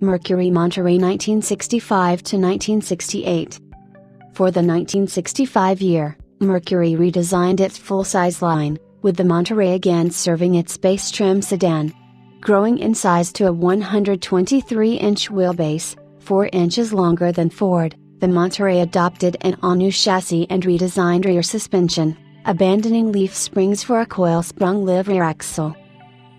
Mercury Monterey 1965 to 1968. For the 1965 year, Mercury redesigned its full-size line, with the Monterey again serving its base trim sedan. Growing in size to a 123-inch wheelbase, 4 inches longer than Ford, the Monterey adopted an all-new chassis and redesigned rear suspension, abandoning leaf springs for a coil-sprung live rear axle.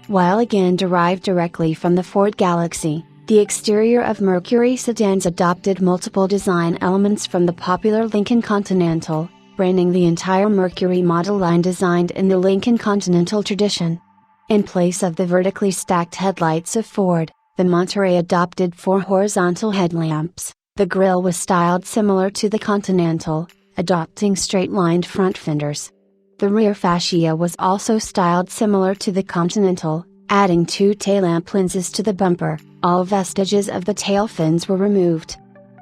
While again derived directly from the Ford Galaxy, the exterior of Mercury sedans adopted multiple design elements from the popular Lincoln Continental, branding the entire Mercury model line designed in the Lincoln Continental tradition. In place of the vertically stacked headlights of Ford, the Monterey adopted 4 horizontal headlamps. The grille was styled similar to the Continental, adopting straight-lined front fenders. The rear fascia was also styled similar to the Continental, adding 2 tail lamp lenses to the bumper. All vestiges of the tail fins were removed.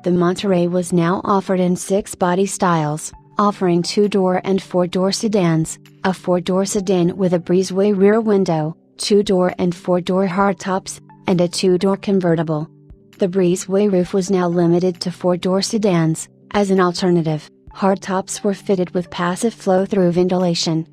The Monterey was now offered in 6 body styles, offering 2-door and 4-door sedans, a 4-door sedan with a breezeway rear window, 2-door and 4-door hardtops, and a 2-door convertible. The breezeway roof was now limited to 4-door sedans. As an alternative, hardtops were fitted with passive flow-through ventilation.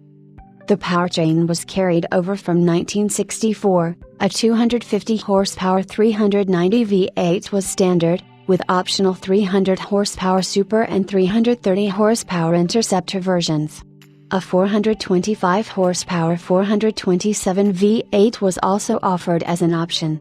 The powertrain was carried over from 1964, a 250 horsepower 390 V8 was standard, with optional 300 horsepower Super and 330 horsepower Interceptor versions. A 425 horsepower 427 V8 was also offered as an option.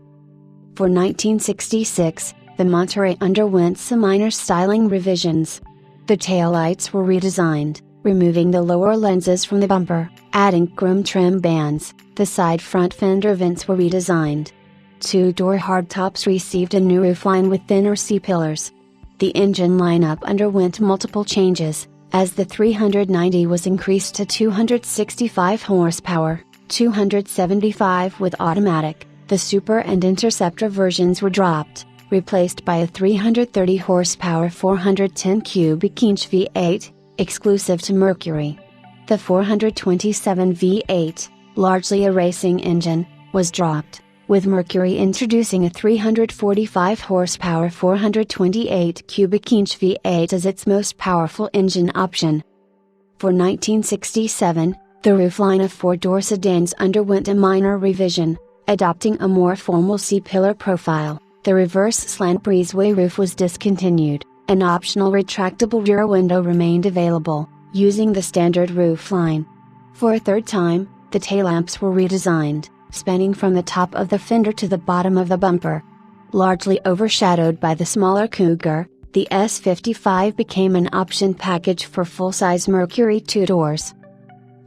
For 1966, the Monterey underwent some minor styling revisions. The taillights were redesigned, removing the lower lenses from the bumper, adding chrome trim bands. The side front fender vents were redesigned. 2-door hardtops received a new roofline with thinner C-pillars. The engine lineup underwent multiple changes, as the 390 was increased to 265 horsepower, 275 with automatic. The Super and Interceptor versions were dropped, replaced by a 330 horsepower 410 cubic inch V8, exclusive to Mercury. The 427 V8, largely a racing engine, was dropped, with Mercury introducing a 345 horsepower 428 cubic inch V8 as its most powerful engine option. For 1967, the roofline of 4-door sedans underwent a minor revision, adopting a more formal C-pillar profile. The reverse slant breezeway roof was discontinued. An optional retractable rear window remained available, using the standard roofline. For a third time, the taillamps were redesigned, spanning from the top of the fender to the bottom of the bumper. Largely overshadowed by the smaller Cougar, the S55 became an option package for full-size Mercury 2-doors.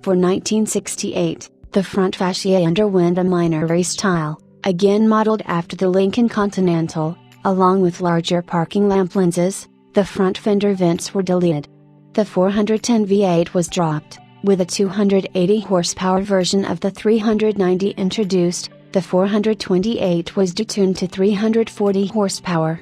For 1968, the front fascia underwent a minor restyle, again modeled after the Lincoln Continental. Along with larger parking lamp lenses, the front fender vents were deleted. The 410 V8 was dropped, with a 280 horsepower version of the 390 introduced. The 428 was detuned to 340 horsepower.